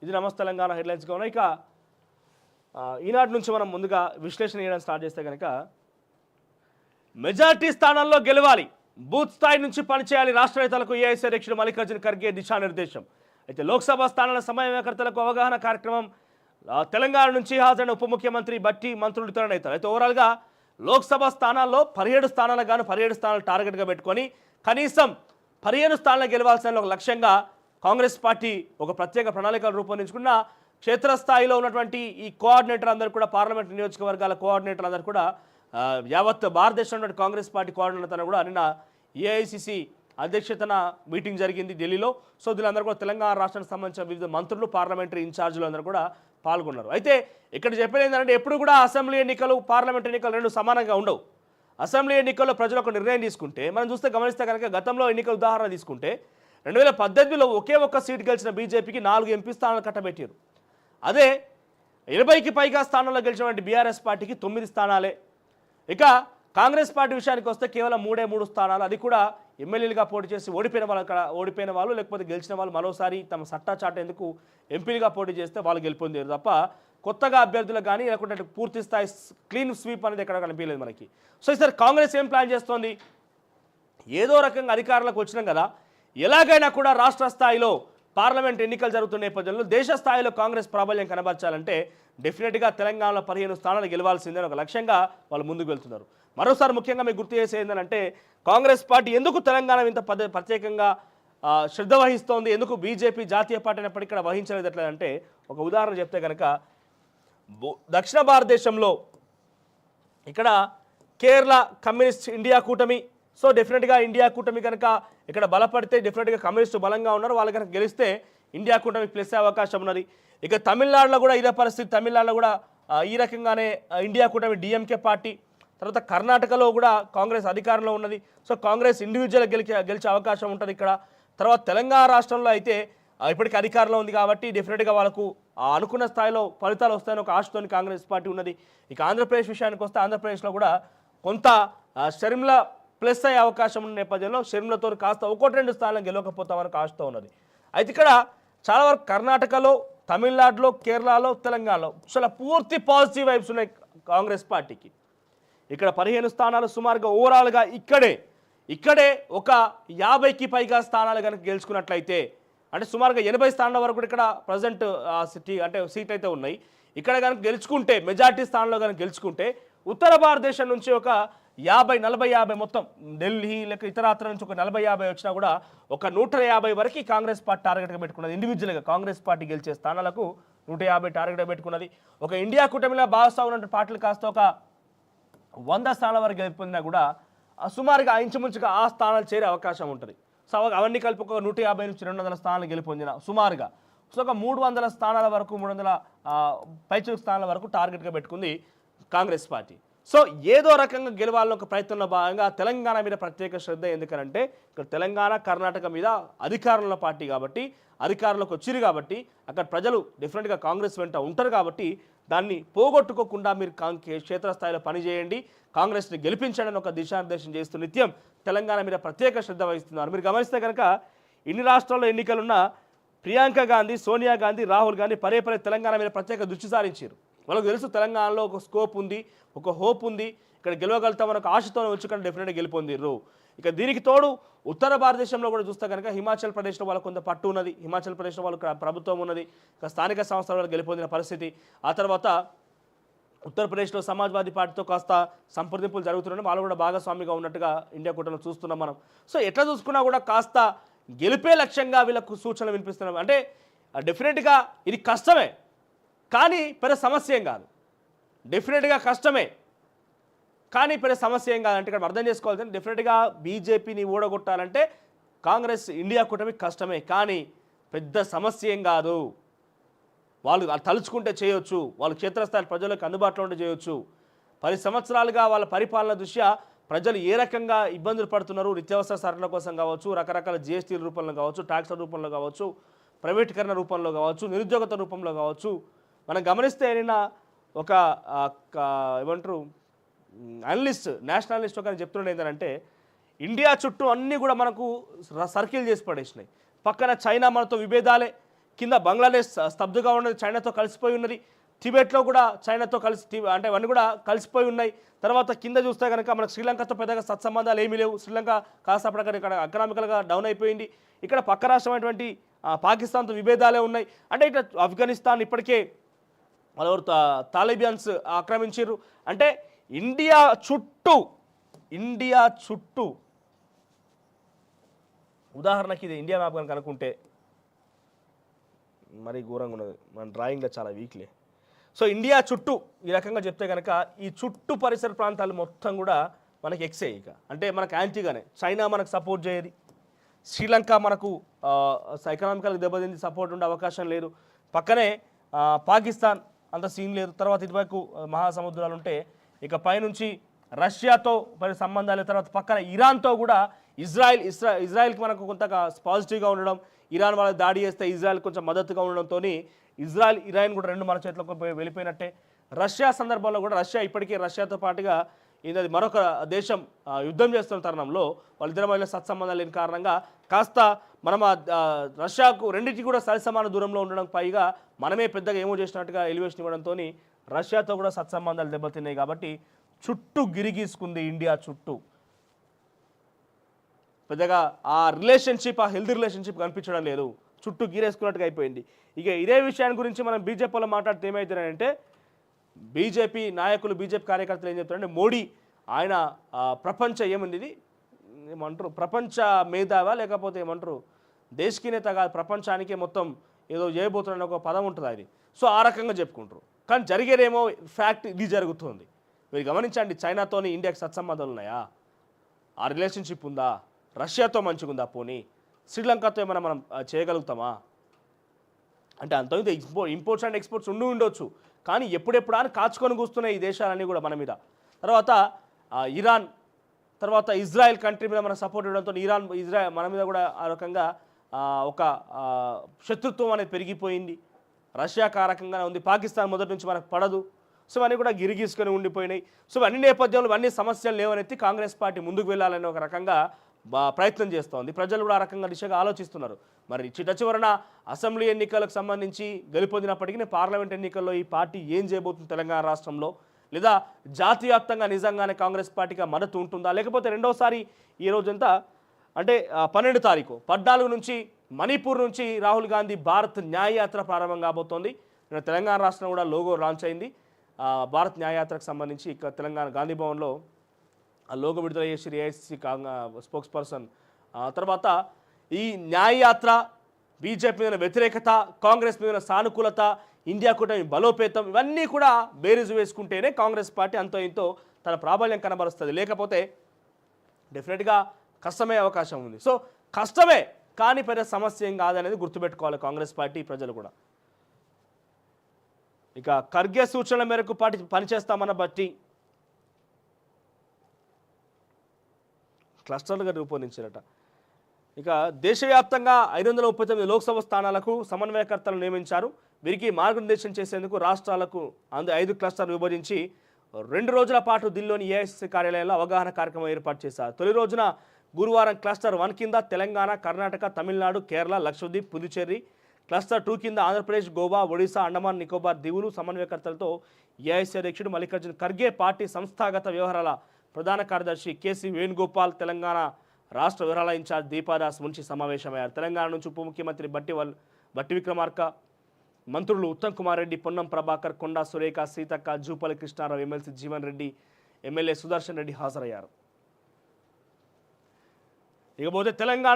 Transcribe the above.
ఇది నమస్తే తెలంగాణ హెడ్లైన్స్గా ఉన్నాయి. ఇక ఈనాటి నుంచి మనం ముందుగా విశ్లేషణ చేయడం స్టార్ట్ చేస్తే కనుక మెజార్టీ స్థానాల్లో గెలవాలి, బూత్ స్థాయి నుంచి పనిచేయాలి రాష్ట్ర నేతలకు ఏఐసీ అధ్యక్షుడు మల్లికార్జున ఖర్గే దిశానిర్దేశం. అయితే లోక్సభ స్థానాల సమన్వయకర్తలకు అవగాహన కార్యక్రమం తెలంగాణ నుంచి హాజరైన ఉప ముఖ్యమంత్రి బట్టి మంత్రులు ఇతర నేతలు. అయితే ఓవరాల్గా లోక్సభ స్థానాల్లో 17 స్థానాలకు గాను 17 స్థానాలు టార్గెట్గా పెట్టుకొని కనీసం 15 స్థానాలు గెలవాల్సిన ఒక లక్ష్యంగా కాంగ్రెస్ పార్టీ ఒక ప్రత్యేక ప్రణాళికలు రూపొందించుకున్న క్షేత్రస్థాయిలో ఉన్నటువంటి ఈ కోఆర్డినేటర్ అందరూ కూడా పార్లమెంట్ నియోజకవర్గాల కోఆర్డినేటర్ అందరూ కూడా యావత్ భారతదేశంలో కాంగ్రెస్ పార్టీ కోఆర్డినేటర్ కూడా నిన్న ఏఐసిసి అధ్యక్షతన మీటింగ్ జరిగింది ఢిల్లీలో. సో దీనిలందరూ కూడా తెలంగాణ రాష్ట్రానికి సంబంధించిన వివిధ మంత్రులు పార్లమెంటరీ ఇన్ఛార్జీలు అందరూ కూడా పాల్గొన్నారు. అయితే ఇక్కడ చెప్పేది ఏంటంటే ఎప్పుడు కూడా అసెంబ్లీ ఎన్నికలు పార్లమెంట్ ఎన్నికలు రెండు సమానంగా ఉండవు. అసెంబ్లీ ఎన్నికల్లో ప్రజలు ఒక నిర్ణయం తీసుకుంటే మనం గమనిస్తే కనుక గతంలో ఎన్నికల ఉదాహరణ తీసుకుంటే 2018లో ఒకే ఒక్క సీటు గెలిచిన బీజేపీకి 4 ఎంపీ స్థానాలు కట్టబెట్టారు. అదే 80కి పైగా స్థానాల్లో గెలిచినటువంటి బీఆర్ఎస్ పార్టీకి 9 స్థానాలే. ఇక కాంగ్రెస్ పార్టీ విషయానికి వస్తే కేవలం 3 స్థానాలు, అది కూడా ఎమ్మెల్యేలుగా పోటీ చేసి ఓడిపోయిన వాళ్ళు లేకపోతే గెలిచిన వాళ్ళు మరోసారి తమ సట్టా చాటేందుకు ఎంపీలుగా పోటీ చేస్తే వాళ్ళు గెలుపొందారు తప్ప కొత్తగా అభ్యర్థులు కానీ లేకుంటే పూర్తి స్థాయి క్లీన్ స్వీప్ అనేది ఎక్కడ కనిపించలేదు మనకి. సో ఈసారి కాంగ్రెస్ ఏం ప్లాన్ చేస్తోంది, ఏదో రకంగా అధికారంలోకి వచ్చినాం కదా, ఎలాగైనా కూడా రాష్ట్ర స్థాయిలో పార్లమెంట్ ఎన్నికలు జరుగుతున్న నేపథ్యంలో దేశ స్థాయిలో కాంగ్రెస్ ప్రాబల్యం కనబర్చాలంటే డెఫినెట్గా తెలంగాణలో 15 స్థానాలు గెలవాల్సిందని ఒక లక్ష్యంగా వాళ్ళు ముందుకు వెళ్తున్నారు. మరోసారి ముఖ్యంగా మీకు గుర్తు చేసేది ఏంటంటే కాంగ్రెస్ పార్టీ ఎందుకు తెలంగాణ ఇంత ప్రత్యేకంగా శ్రద్ధ వహిస్తోంది, ఎందుకు బీజేపీ జాతీయ పార్టీ అయినప్పటికీ ఇక్కడ వహించలేదు ఎట్లేదంటే ఒక ఉదాహరణ చెప్తే కనుక దక్షిణ భారతదేశంలో ఇక్కడ కేరళ కమ్యూనిస్ట్ ఇండియా కూటమి. సో డెఫినెట్గా ఇండియా కూటమి కనుక ఇక్కడ బలపడితే డెఫినెట్గా కమ్యూనిస్టు బలంగా ఉన్నారు, వాళ్ళు కనుక గెలిస్తే ఇండియా కూటమి ప్లస్ అవకాశం ఉన్నది. ఇక తమిళనాడులో కూడా ఇదే పరిస్థితి, తమిళనాడులో కూడా ఈ రకంగానే ఇండియా కూటమి డిఎంకే పార్టీ. తర్వాత కర్ణాటకలో కూడా కాంగ్రెస్ అధికారంలో ఉన్నది. సో కాంగ్రెస్ ఇండివిజువల్ గెలిచే అవకాశం ఉంటుంది ఇక్కడ. తర్వాత తెలంగాణ రాష్ట్రంలో అయితే ఇప్పటికీ అధికారంలో ఉంది కాబట్టి డెఫినెట్గా వాళ్ళకు అనుకున్న స్థాయిలో ఫలితాలు వస్తాయని ఒక ఆశతోని కాంగ్రెస్ పార్టీ ఉన్నది. ఇక ఆంధ్రప్రదేశ్ విషయానికి వస్తే ఆంధ్రప్రదేశ్లో కూడా కొంత షర్మిల ప్లస్ అయ్యే అవకాశం ఉన్న నేపథ్యంలో షర్మిలతో కాస్త 1-2 స్థానాలు గెలవకపోతామని ఆశతో ఉన్నది. అయితే ఇక్కడ చాలా వరకు కర్ణాటకలో, తమిళనాడులో, కేరళలో, తెలంగాణలో చాలా పూర్తి పాజిటివ్ వైబ్స్ ఉన్నాయి కాంగ్రెస్ పార్టీకి. ఇక్కడ 15 స్థానాలు సుమారుగా ఓవరాల్గా ఇక్కడే ఒక 50కి పైగా స్థానాలు కనుక గెలుచుకున్నట్లయితే అంటే సుమారుగా 80 స్థానాల వరకు ఇక్కడ ప్రజెంట్ సీట్ అయితే ఉన్నాయి. ఇక్కడ కనుక గెలుచుకుంటే మెజార్టీ స్థానంలో కనుక గెలుచుకుంటే ఉత్తర భారతదేశం నుంచి ఒక 50-40-50 మొత్తం ఢిల్లీ లేక ఇతరాత్ర నుంచి ఒక 40-50 వచ్చినా కూడా ఒక 150 వరకు కాంగ్రెస్ పార్టీ టార్గెట్గా పెట్టుకున్నది. ఇండివిజువల్గా కాంగ్రెస్ పార్టీ గెలిచే స్థానాలకు 150 టార్గెట్గా పెట్టుకున్నది. ఒక ఇండియా కూటమిలో భాగస్వామ్యం ఉన్న పార్టీలు కాస్త ఒక 100 స్థానాల వరకు గెలిపొందినా కూడా సుమారుగా ఇంచుమించుగా ఆ స్థానాలు చేరే అవకాశం ఉంటుంది. సో అవన్నీ కలిపి ఒక 150 నుంచి 200 స్థానాలు గెలిపొందిన సుమారుగా సో ఒక 300 స్థానాల వరకు 300 పైచిలుకు స్థానాల వరకు టార్గెట్గా పెట్టుకుంది కాంగ్రెస్ పార్టీ. సో ఏదో రకంగా గెలవాలని ఒక ప్రయత్నంలో భాగంగా తెలంగాణ మీద ప్రత్యేక శ్రద్ధ. ఎందుకంటే ఇక్కడ తెలంగాణ కర్ణాటక మీద అధికారంలో పార్టీ కాబట్టి అధికారంలోకి వచ్చిరు కాబట్టి అక్కడ ప్రజలు డెఫినెట్గా కాంగ్రెస్ వెంట ఉంటారు కాబట్టి దాన్ని పోగొట్టుకోకుండా మీరు క్షేత్రస్థాయిలో పనిచేయండి, కాంగ్రెస్ని గెలిపించండి ఒక దిశానిర్దేశం చేస్తూ నిత్యం తెలంగాణ మీద ప్రత్యేక శ్రద్ధ వహిస్తున్నారు. మీరు గమనిస్తే కనుక ఇన్ని రాష్ట్రాల్లో ఎన్నికలున్న ప్రియాంక గాంధీ, సోనియా గాంధీ, రాహుల్ గాంధీ పదే తెలంగాణ మీద ప్రత్యేక దృష్టి సారించారు. వాళ్ళకు తెలుసు తెలంగాణలో ఒక స్కోప్ ఉంది, ఒక హోప్ ఉంది, ఇక్కడ గెలవగలుగుతామని ఒక ఆశతోనే వచ్చి కానీ డెఫినెట్గా గెలుపొందిర్రు. ఇక దీనికి తోడు ఉత్తర భారతదేశంలో కూడా చూస్తే కనుక హిమాచల్ ప్రదేశ్లో వాళ్ళకు కొంత పట్టు ఉన్నది, హిమాచల్ ప్రదేశ్లో వాళ్ళకు ప్రభుత్వం ఉన్నది, ఇక స్థానిక సంస్థల వల్ల గెలుపొందిన పరిస్థితి. ఆ తర్వాత ఉత్తరప్రదేశ్లో సమాజ్వాదీ పార్టీతో కాస్త సంప్రదింపులు జరుగుతున్నాయి, వాళ్ళు కూడా భాగస్వామిగా ఉన్నట్టుగా ఇండియా కూటమిలో చూస్తున్నాం మనం. సో ఎట్లా చూసుకున్నా కూడా కాస్త గెలిపే లక్ష్యంగా వీళ్ళకు సూచనలు వినిపిస్తున్నాం. అంటే డెఫినెట్గా ఇది కష్టమే కానీ పెద్ద సమస్య ఏం కాదు, డెఫినెట్గా కష్టమే కానీ పెద్ద సమస్య ఏం కాదంటే ఇక్కడ అర్థం చేసుకోవాల్సింది డెఫినెట్గా బీజేపీని ఓడగొట్టాలంటే కాంగ్రెస్ ఇండియా కూటమి కష్టమే కానీ పెద్ద సమస్య ఏం కాదు. వాళ్ళు తలుచుకుంటే చేయొచ్చు, వాళ్ళు క్షేత్రస్థాయి ప్రజలకు అందుబాటులో ఉంటే చేయొచ్చు. 10 సంవత్సరాలుగా వాళ్ళ పరిపాలన దృష్ట్యా ప్రజలు ఏ రకంగా ఇబ్బందులు పడుతున్నారు, నిత్యావసర సరుకుల కోసం కావచ్చు, రకరకాల జిఎస్టీ రూపంలో కావచ్చు, ట్యాక్స్ల రూపంలో కావచ్చు, ప్రైవేటీకరణ రూపంలో కావచ్చు, నిరుద్యోగత రూపంలో కావచ్చు. మనం గమనిస్తే నిన్న ఒక ఏమంటారు అనలిస్ట్, నేషనల్ అనలిస్ట్ ఒక చెప్తుండే ఏంటంటే ఇండియా చుట్టూ అన్నీ కూడా మనకు సర్కిల్ చేసి పడేసినాయి. పక్కన చైనా మనతో విభేదాలే, కింద బంగ్లాదేశ్ స్తబ్దుగా ఉన్నది, చైనాతో కలిసిపోయి ఉన్నది. టిబెట్లో కూడా చైనాతో కలిసి అంటే అవన్నీ కూడా కలిసిపోయి ఉన్నాయి. తర్వాత కింద చూస్తే కనుక మనకు శ్రీలంకతో పెద్దగా సత్సంబంధాలు ఏమీ లేవు. శ్రీలంక కాసేపటికి ఇక్కడ ఎకనామికల్గా డౌన్ అయిపోయింది. ఇక్కడ పక్క రాష్ట్రమైనటువంటి పాకిస్తాన్తో విభేదాలే ఉన్నాయి. అంటే ఇట్లా ఆఫ్ఘనిస్తాన్ ఇప్పటికే వాళ్ళెవరు తాలిబాన్స్ ఆక్రమించారు. అంటే ఇండియా చుట్టూ ఉదాహరణకి ఇది ఇండియా మ్యాప్ కనుక అనుకుంటే మరీ ఘోరంగా ఉన్నది, మన డ్రాయింగ్లో చాలా వీక్లే. సో ఇండియా చుట్టూ ఈ రకంగా చెప్తే కనుక ఈ చుట్టూ పరిసర ప్రాంతాలు మొత్తం కూడా మనకి ఎక్సే. ఇక అంటే మనకు యాంటీగానే చైనా మనకు సపోర్ట్ చేయదు, శ్రీలంక మనకు ఎకనామికల్ దెబ్బతింది, సపోర్ట్ ఉండే అవకాశం లేదు. పక్కనే పాకిస్తాన్ అంత సీన్ లేదు. తర్వాత ఇటువైపు మహాసముద్రాలు ఉంటే ఇక పైనుంచి రష్యాతో మరి సంబంధాలు, తర్వాత పక్కన ఇరాన్తో కూడా ఇజ్రాయెల్కి మనకు కొంత పాజిటివ్గా ఉండడం, ఇరాన్ వాళ్ళ దాడి చేస్తే ఇజ్రాయెల్ కొంచెం మద్దతుగా ఉండడంతో ఇరాన్ కూడా రెండు మన చేతిలోకి వెళ్ళిపోయినట్టే. రష్యా సందర్భంలో కూడా రష్యా రష్యాతో పాటుగా ఇది మరొక దేశం యుద్ధం చేస్తున్న తరుణంలో వాళ్ళిద్దరి మధ్య సత్సంబంధాలు లేని కారణంగా కాస్త మనం రష్యాకు రెండింటికి కూడా సరిసమాన దూరంలో ఉండడం, పైగా మనమే పెద్దగా ఏమో చేసినట్టుగా ఎలివేషన్ ఇవ్వడంతో రష్యాతో కూడా సత్సంబంధాలు దెబ్బతిన్నాయి. కాబట్టి చుట్టూ గిరిగీసుకుంది ఇండియా చుట్టూ. పెద్దగా ఆ హెల్తీ రిలేషన్షిప్ కనిపించడం లేదు, చుట్టూ గీరేసుకున్నట్టుగా అయిపోయింది. ఇక ఇదే విషయాన్ని గురించి మనం బీజేపీలో మాట్లాడితే ఏమవుతున్నాయంటే బీజేపీ నాయకులు, బీజేపీ కార్యకర్తలు ఏం చెప్తారంటే మోడీ ఆయన ఏమంటారు ప్రపంచ మేధావా లేకపోతే ఏమంటారు దేశకి నేత కాదు, ప్రపంచానికే మొత్తం ఏదో చేయబోతున్న ఒక పదం ఉంటుంది అది. సో ఆ రకంగా చెప్పుకుంటారు. కానీ జరిగేదేమో ఫ్యాక్ట్ ఇది జరుగుతుంది. మీరు గమనించండి, చైనాతోని ఇండియాకి సత్సంబంధాలు ఉన్నాయా? ఆ రిలేషన్షిప్ ఉందా? రష్యాతో మంచిగా ఉందా? పోనీ శ్రీలంకతో ఏమైనా మనం చేయగలుగుతామా? అంటే అంత ఇంపోర్ట్స్ అండ్ ఎక్స్పోర్ట్స్ ఉండొచ్చు, కానీ ఎప్పుడెప్పుడు అని కాచుకొని కూస్తున్నాయి ఈ దేశాలన్నీ కూడా మన మీద. తర్వాత ఇరాన్, తర్వాత ఇజ్రాయెల్ కంట్రీ మీద మన సపోర్ట్ ఇవ్వడంతో ఇజ్రాయెల్ మన మీద కూడా ఆ రకంగా ఒక శత్రుత్వం అనేది పెరిగిపోయింది. రష్యాకు ఆ రకంగానే ఉంది, పాకిస్తాన్ మొదటి నుంచి మనకు పడదు. సో అన్నీ కూడా గిరిగీసుకొని ఉండిపోయినాయి. సో అన్ని నేపథ్యంలో అన్ని సమస్యలు లేవనెత్తి కాంగ్రెస్ పార్టీ ముందుకు వెళ్ళాలని ఒక రకంగా ప్రయత్నం చేస్తోంది. ప్రజలు కూడా ఆ రకంగా దిశగా ఆలోచిస్తున్నారు. మరి చివరన అసెంబ్లీ ఎన్నికలకు సంబంధించి గెలుపొందినప్పటికీ పార్లమెంట్ ఎన్నికల్లో ఈ పార్టీ ఏం చేయబోతుంది తెలంగాణ రాష్ట్రంలో, లేదా జాతీయ వ్యాప్తంగా నిజంగానే కాంగ్రెస్ పార్టీగా మద్దతు ఉంటుందా, లేకపోతే రెండోసారి ఈ రోజంతా అంటే 12 తారీఖు 14 నుంచి మణిపూర్ నుంచి రాహుల్ గాంధీ భారత్ న్యాయయాత్ర ప్రారంభం కాబోతోంది. తెలంగాణ రాష్ట్రం కూడా లోగో లాంచ్ అయింది. భారత్ న్యాయయాత్రకు సంబంధించి ఇక్కడ తెలంగాణ గాంధీ భవన్లో ఆ లోగో విడుదల చేసి ఏఐసిసి స్పోక్స్ పర్సన్. తర్వాత ఈ న్యాయయాత్ర, బీజేపీ మీద వ్యతిరేకత, కాంగ్రెస్ మీద సానుకూలత, ఇండియా కూటమి బలోపేతం, ఇవన్నీ కూడా బేరీజు వేసుకుంటేనే కాంగ్రెస్ పార్టీ అంతో ఇంతో తన ప్రాబల్యం కనబరుస్తుంది. లేకపోతే డెఫినెట్గా కష్టమే అవకాశం ఉంది. సో కష్టమే కానీ పెద్ద సమస్య ఏం కాదనేది గుర్తుపెట్టుకోవాలి కాంగ్రెస్ పార్టీ ప్రజలు కూడా. ఇక ఖర్గే సూచనల మేరకు పనిచేస్తామన్న బట్టి క్లస్టర్లుగా రూపొందించారట. ఇక దేశవ్యాప్తంగా 539 లోక్సభ స్థానాలకు సమన్వయకర్తలు నియమించారు. వీరికి మార్గనిర్దేశం చేసేందుకు రాష్ట్రాలకు 5 క్లస్టర్లు విభజించి 2 రోజుల పాటు ఢిల్లీలోని ఏఐసిసి కార్యాలయంలో అవగాహన కార్యక్రమం ఏర్పాటు చేశారు. తొలి రోజున గురువారం క్లస్టర్ 1 కింద తెలంగాణ, కర్ణాటక, తమిళనాడు, కేరళ, లక్షద్వీప్, పుదుచ్చేరి, క్లస్టర్ 2 కింద ఆంధ్రప్రదేశ్, గోవా, ఒడిశా, అండమాన్ నికోబార్ దీవులు సమన్వయకర్తలతో ఏఐసిసి అధ్యక్షుడు మల్లికార్జున్ ఖర్గే, పార్టీ సంస్థాగత వ్యవహారాల ప్రధాన కార్యదర్శి కేసీ వేణుగోపాల్, తెలంగాణ రాష్ట్ర వ్యవహారాల ఇన్ఛార్జ్ దీపాదాస్ మున్షి సమావేశమయ్యారు. తెలంగాణ నుంచి ఉప ముఖ్యమంత్రి బట్టి విక్రమార్క, మంత్రులు ఉత్తమ్ కుమార్ రెడ్డి, పొన్నం ప్రభాకర్, కొండా సురేఖ, సీతక్క, జూపల్లి కృష్ణారావు, ఎమ్మెల్సీ జీవన్ రెడ్డి, ఎమ్మెల్యే సుదర్శన్ రెడ్డి హాజరయ్యారు. ఇకపోతే తెలంగాణ